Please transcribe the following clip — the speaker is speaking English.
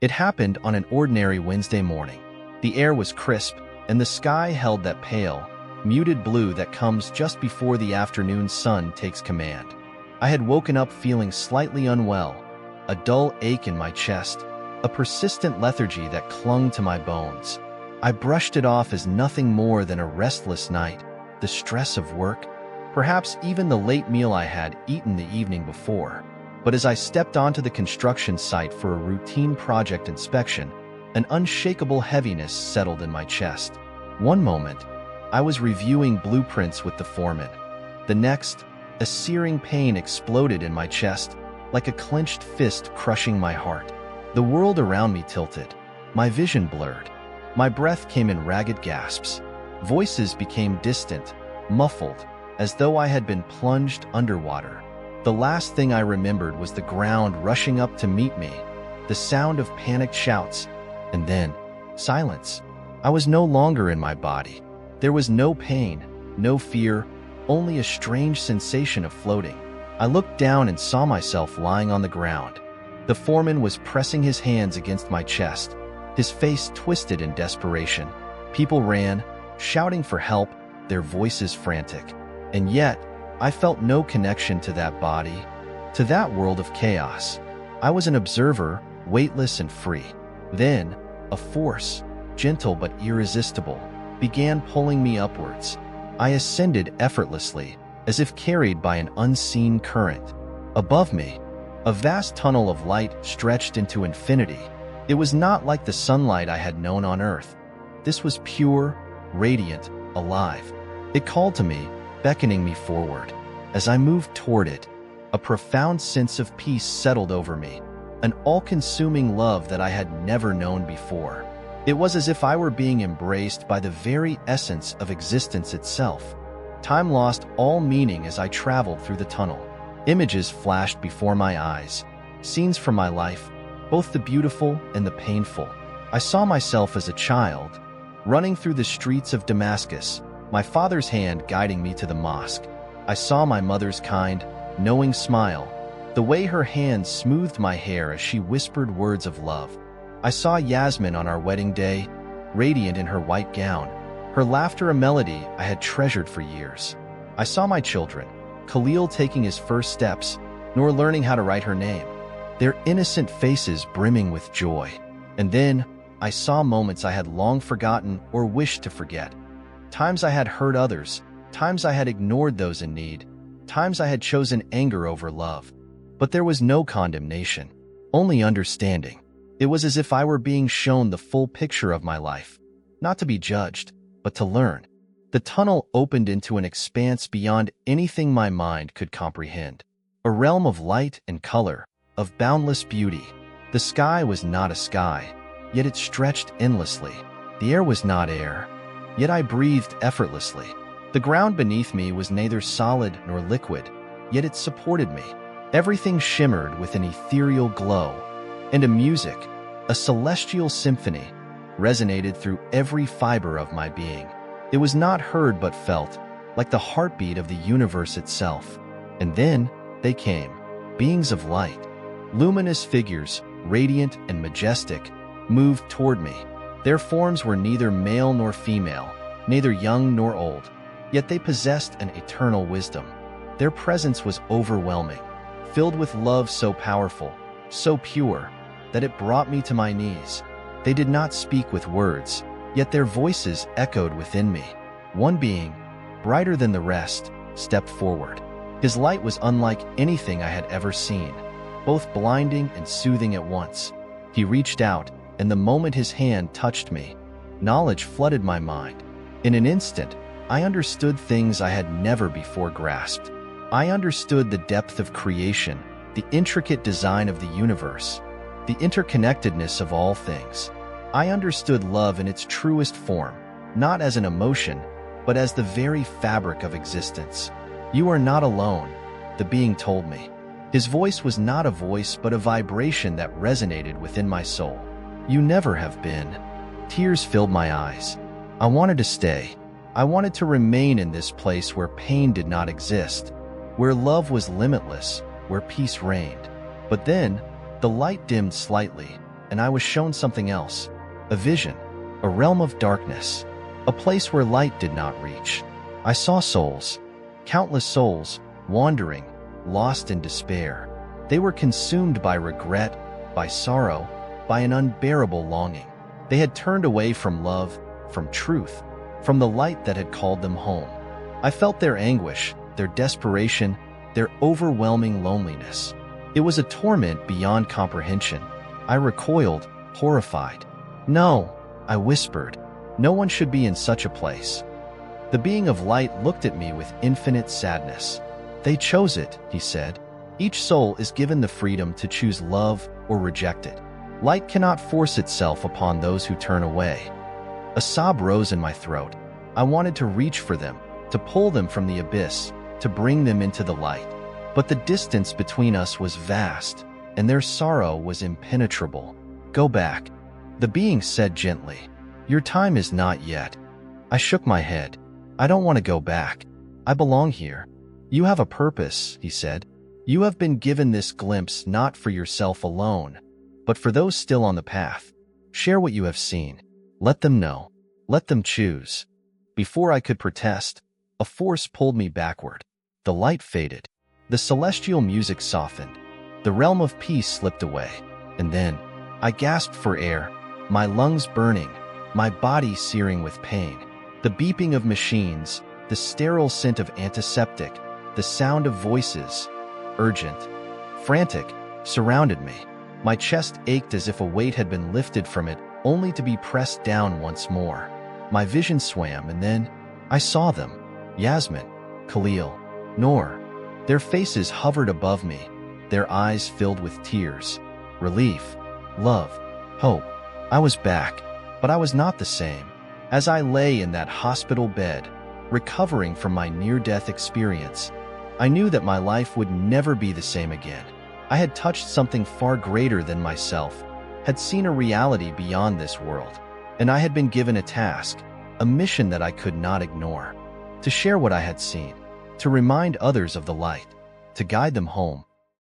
It happened on an ordinary Wednesday morning. The air was crisp, and the sky held that pale, muted blue that comes just before the afternoon sun takes command. I had woken up feeling slightly unwell, a dull ache in my chest, a persistent lethargy that clung to my bones. I brushed it off as nothing more than a restless night, the stress of work, perhaps even the late meal I had eaten the evening before. But as I stepped onto the construction site for a routine project inspection, an unshakable heaviness settled in my chest. One moment, I was reviewing blueprints with the foreman. The next, a searing pain exploded in my chest, like a clenched fist crushing my heart. The world around me tilted. My vision blurred. My breath came in ragged gasps. Voices became distant, muffled, as though I had been plunged underwater. The last thing I remembered was the ground rushing up to meet me, the sound of panicked shouts, and then silence. I was no longer in my body. There was no pain, no fear, only a strange sensation of floating. I looked down and saw myself lying on the ground. The foreman was pressing his hands against my chest, his face twisted in desperation. People ran, shouting for help, their voices frantic. And yet, I felt no connection to that body, to that world of chaos. I was an observer, weightless and free. Then, a force, gentle but irresistible, began pulling me upwards. I ascended effortlessly, as if carried by an unseen current. Above me, a vast tunnel of light stretched into infinity. It was not like the sunlight I had known on Earth. This was pure, radiant, alive. It called to me, beckoning me forward. As I moved toward it, a profound sense of peace settled over me, an all-consuming love that I had never known before. It was as if I were being embraced by the very essence of existence itself. Time lost all meaning as I traveled through the tunnel. Images flashed before my eyes, scenes from my life, both the beautiful and the painful. I saw myself as a child, running through the streets of Damascus, my father's hand guiding me to the mosque. I saw my mother's kind, knowing smile, the way her hand smoothed my hair as she whispered words of love. I saw Yasmin on our wedding day, radiant in her white gown, her laughter a melody I had treasured for years. I saw my children, Khalil taking his first steps, nor learning how to write her name, their innocent faces brimming with joy. And then, I saw moments I had long forgotten or wished to forget. Times I had hurt others, times I had ignored those in need, times I had chosen anger over love. But there was no condemnation, only understanding. It was as if I were being shown the full picture of my life, not to be judged, but to learn. The tunnel opened into an expanse beyond anything my mind could comprehend, a realm of light and color, of boundless beauty. The sky was not a sky, yet it stretched endlessly. The air was not air, yet I breathed effortlessly. The ground beneath me was neither solid nor liquid, yet it supported me. Everything shimmered with an ethereal glow, and a music, a celestial symphony, resonated through every fiber of my being. It was not heard but felt, like the heartbeat of the universe itself. And then they came, beings of light. Luminous figures, radiant and majestic, moved toward me. Their forms were neither male nor female, neither young nor old, yet they possessed an eternal wisdom. Their presence was overwhelming, filled with love so powerful, so pure, that it brought me to my knees. They did not speak with words, yet their voices echoed within me. One being, brighter than the rest, stepped forward. His light was unlike anything I had ever seen, both blinding and soothing at once. He reached out, and the moment his hand touched me, knowledge flooded my mind. In an instant, I understood things I had never before grasped. I understood the depth of creation, the intricate design of the universe, the interconnectedness of all things. I understood love in its truest form, not as an emotion, but as the very fabric of existence. You are not alone, the being told me. His voice was not a voice but a vibration that resonated within my soul. You never have been. Tears filled my eyes. I wanted to stay. I wanted to remain in this place where pain did not exist, where love was limitless, where peace reigned. But then, the light dimmed slightly, and I was shown something else. A vision, a realm of darkness, a place where light did not reach. I saw souls, countless souls, wandering, lost in despair. They were consumed by regret, by sorrow, by an unbearable longing. They had turned away from love, from truth, from the light that had called them home. I felt their anguish, their desperation, their overwhelming loneliness. It was a torment beyond comprehension. I recoiled, horrified. "No," I whispered. "No one should be in such a place." The being of light looked at me with infinite sadness. "They chose it," he said. "Each soul is given the freedom to choose love or reject it. Light cannot force itself upon those who turn away." A sob rose in my throat. I wanted to reach for them, to pull them from the abyss, to bring them into the light. But the distance between us was vast, and their sorrow was impenetrable. "Go back," the being said gently. "Your time is not yet." I shook my head. "I don't want to go back. I belong here." "You have a purpose," he said. "You have been given this glimpse not for yourself alone, but for those still on the path. Share what you have seen. Let them know. Let them choose." Before I could protest, a force pulled me backward. The light faded. The celestial music softened. The realm of peace slipped away. And then, I gasped for air, my lungs burning, my body searing with pain. The beeping of machines, the sterile scent of antiseptic, the sound of voices, urgent, frantic, surrounded me. My chest ached as if a weight had been lifted from it, only to be pressed down once more. My vision swam, and then I saw them. Yasmin, Khalil, Noor. Their faces hovered above me, their eyes filled with tears. Relief, love, hope. I was back, but I was not the same. As I lay in that hospital bed, recovering from my near-death experience, I knew that my life would never be the same again. I had touched something far greater than myself, had seen a reality beyond this world, and I had been given a task, a mission that I could not ignore. To share what I had seen, to remind others of the light, to guide them home.